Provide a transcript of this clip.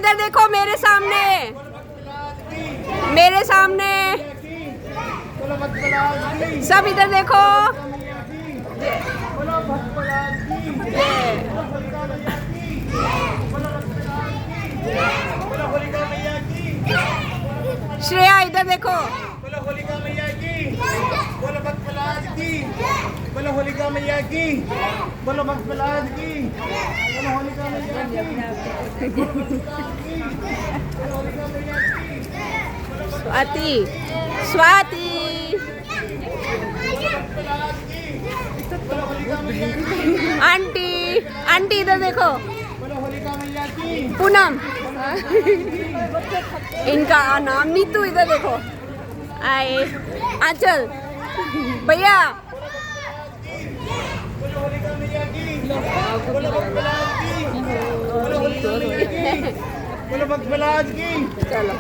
इधर देखो मेरे सामने, मेरे सामने सब इधर देखो। श्रेया इधर देखो। बोलो होलिका मैया की, बोलो भक्त प्रहलाद की, बोलो होलिका मैया की, बोलो भक्त प्रहलाद की, बोलो होलिका मैया की, स्वाति, स्वाति आंटी, आंटी इधर देखो। बोलो होलिका मैया की, पूनम इनका नाम नीतू इधर देखो। आए आंचल भैया। बोलो होलिका मैया की, बोलो भक्त प्रहलाद की, बोलो होलिका मैया की, बोलो भक्त प्रहलाद की। चलो।